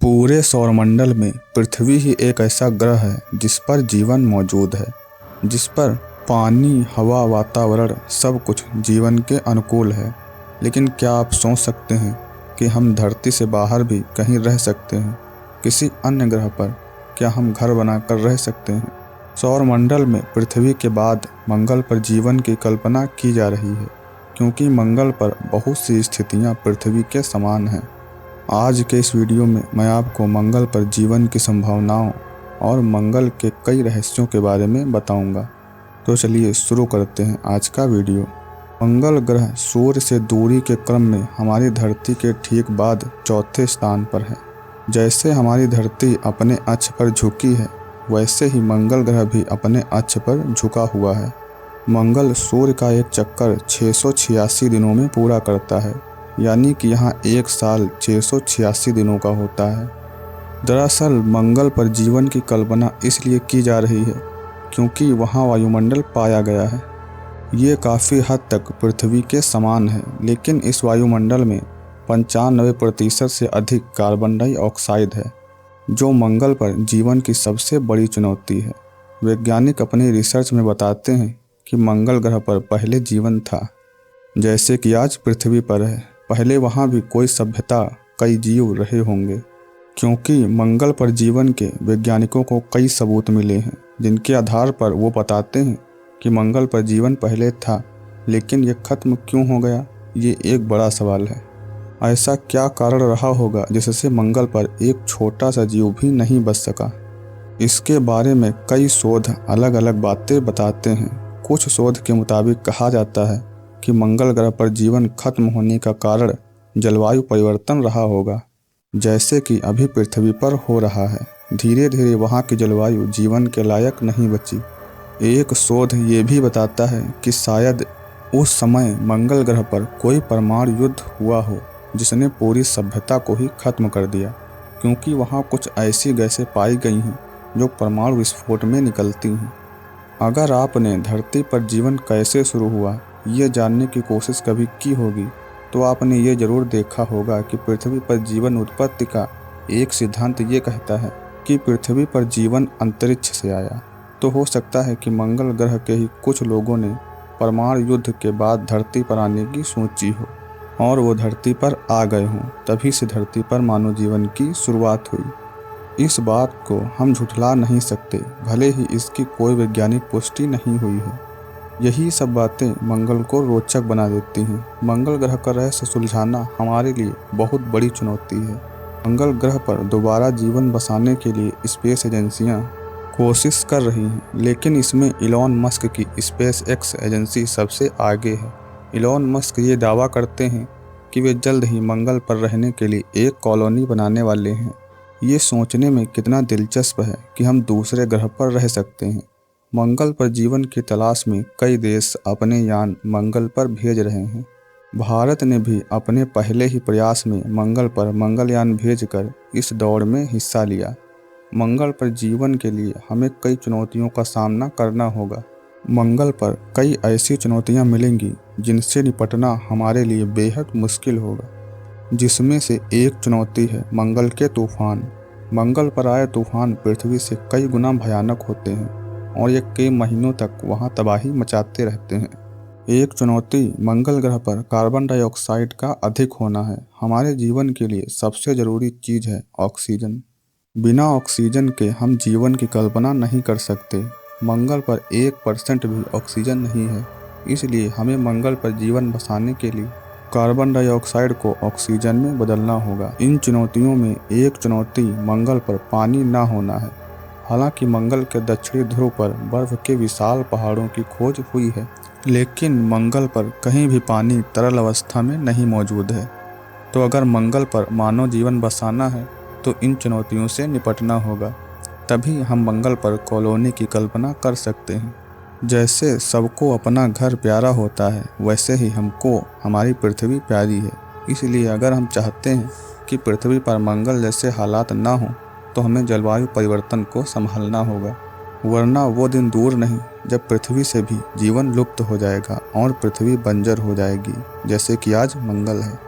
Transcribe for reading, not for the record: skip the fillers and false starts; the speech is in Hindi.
पूरे सौरमंडल में पृथ्वी ही एक ऐसा ग्रह है जिस पर जीवन मौजूद है, जिस पर पानी, हवा, वातावरण सब कुछ जीवन के अनुकूल है। लेकिन क्या आप सोच सकते हैं कि हम धरती से बाहर भी कहीं रह सकते हैं? किसी अन्य ग्रह पर क्या हम घर बनाकर रह सकते हैं? सौरमंडल में पृथ्वी के बाद मंगल पर जीवन की कल्पना की जा रही है, क्योंकि मंगल पर बहुत सी स्थितियां पृथ्वी के समान हैं। आज के इस वीडियो में मैं आपको मंगल पर जीवन की संभावनाओं और मंगल के कई रहस्यों के बारे में बताऊंगा। तो चलिए शुरू करते हैं आज का वीडियो। मंगल ग्रह सूर्य से दूरी के क्रम में हमारी धरती के ठीक बाद चौथे स्थान पर है। जैसे हमारी धरती अपने अक्ष पर झुकी है, वैसे ही मंगल ग्रह भी अपने अक्ष पर झुका हुआ है। मंगल सूर्य का एक चक्कर 686 दिनों में पूरा करता है, यानी कि यहाँ एक साल 686 दिनों का होता है। दरअसल मंगल पर जीवन की कल्पना इसलिए की जा रही है क्योंकि वहाँ वायुमंडल पाया गया है। ये काफ़ी हद तक पृथ्वी के समान है, लेकिन इस वायुमंडल में 95% से अधिक कार्बन डाइऑक्साइड है, जो मंगल पर जीवन की सबसे बड़ी चुनौती है। वैज्ञानिक अपनी रिसर्च में बताते हैं कि मंगल ग्रह पर पहले जीवन था, जैसे कि आज पृथ्वी पर है। पहले वहाँ भी कोई सभ्यता, कई जीव रहे होंगे, क्योंकि मंगल पर जीवन के वैज्ञानिकों को कई सबूत मिले हैं, जिनके आधार पर वो बताते हैं कि मंगल पर जीवन पहले था, लेकिन ये खत्म क्यों हो गया, ये एक बड़ा सवाल है। ऐसा क्या कारण रहा होगा जिससे मंगल पर एक छोटा सा जीव भी नहीं बच सका? इसके बारे में कई शोध अलग अलग बातें बताते हैं। कुछ शोध के मुताबिक कहा जाता है कि मंगल ग्रह पर जीवन खत्म होने का कारण जलवायु परिवर्तन रहा होगा, जैसे कि अभी पृथ्वी पर हो रहा है। धीरे धीरे वहाँ की जलवायु जीवन के लायक नहीं बची। एक शोध ये भी बताता है कि शायद उस समय मंगल ग्रह पर कोई परमाणु युद्ध हुआ हो, जिसने पूरी सभ्यता को ही खत्म कर दिया, क्योंकि वहाँ कुछ ऐसी गैसें पाई गई हैं जो परमाणु विस्फोट में निकलती हैं। अगर आपने धरती पर जीवन कैसे शुरू हुआ ये जानने की कोशिश कभी की होगी, तो आपने ये जरूर देखा होगा कि पृथ्वी पर जीवन उत्पत्ति का एक सिद्धांत ये कहता है कि पृथ्वी पर जीवन अंतरिक्ष से आया। तो हो सकता है कि मंगल ग्रह के ही कुछ लोगों ने परमाणु युद्ध के बाद धरती पर आने की सोची हो और वो धरती पर आ गए हों, तभी से धरती पर मानव जीवन की शुरुआत हुई। इस बात को हम झुठला नहीं सकते, भले ही इसकी कोई वैज्ञानिक पुष्टि नहीं हुई है। यही सब बातें मंगल को रोचक बना देती हैं। मंगल ग्रह का रहस्य सुलझाना हमारे लिए बहुत बड़ी चुनौती है। मंगल ग्रह पर दोबारा जीवन बसाने के लिए स्पेस एजेंसियां कोशिश कर रही हैं, लेकिन इसमें इलॉन मस्क की स्पेस एक्स एजेंसी सबसे आगे है। इलॉन मस्क ये दावा करते हैं कि वे जल्द ही मंगल पर रहने के लिए एक कॉलोनी बनाने वाले हैं। ये सोचने में कितना दिलचस्प है कि हम दूसरे ग्रह पर रह सकते हैं। मंगल पर जीवन की तलाश में कई देश अपने यान मंगल पर भेज रहे हैं। भारत ने भी अपने पहले ही प्रयास में मंगल पर मंगलयान भेजकर इस दौड़ में हिस्सा लिया। मंगल पर जीवन के लिए हमें कई चुनौतियों का सामना करना होगा। मंगल पर कई ऐसी चुनौतियां मिलेंगी जिनसे निपटना हमारे लिए बेहद मुश्किल होगा, जिसमें से एक चुनौती है मंगल के तूफान। मंगल पर आए तूफान पृथ्वी से कई गुना भयानक होते हैं और ये कई महीनों तक वहाँ तबाही मचाते रहते हैं। एक चुनौती मंगल ग्रह पर कार्बन डाइऑक्साइड का अधिक होना है। हमारे जीवन के लिए सबसे ज़रूरी चीज़ है ऑक्सीजन। बिना ऑक्सीजन के हम जीवन की कल्पना नहीं कर सकते। मंगल पर 1% भी ऑक्सीजन नहीं है, इसलिए हमें मंगल पर जीवन बसाने के लिए कार्बन डाइऑक्साइड को ऑक्सीजन में बदलना होगा। इन चुनौतियों में एक चुनौती मंगल पर पानी ना होना है। हालांकि मंगल के दक्षिणी ध्रुव पर बर्फ के विशाल पहाड़ों की खोज हुई है, लेकिन मंगल पर कहीं भी पानी तरल अवस्था में नहीं मौजूद है। तो अगर मंगल पर मानव जीवन बसाना है तो इन चुनौतियों से निपटना होगा, तभी हम मंगल पर कॉलोनी की कल्पना कर सकते हैं। जैसे सबको अपना घर प्यारा होता है, वैसे ही हमको हमारी पृथ्वी प्यारी है। इसलिए अगर हम चाहते हैं कि पृथ्वी पर मंगल जैसे हालात ना हों, तो हमें जलवायु परिवर्तन को संभालना होगा, वरना वो दिन दूर नहीं जब पृथ्वी से भी जीवन लुप्त हो जाएगा और पृथ्वी बंजर हो जाएगी, जैसे कि आज मंगल है।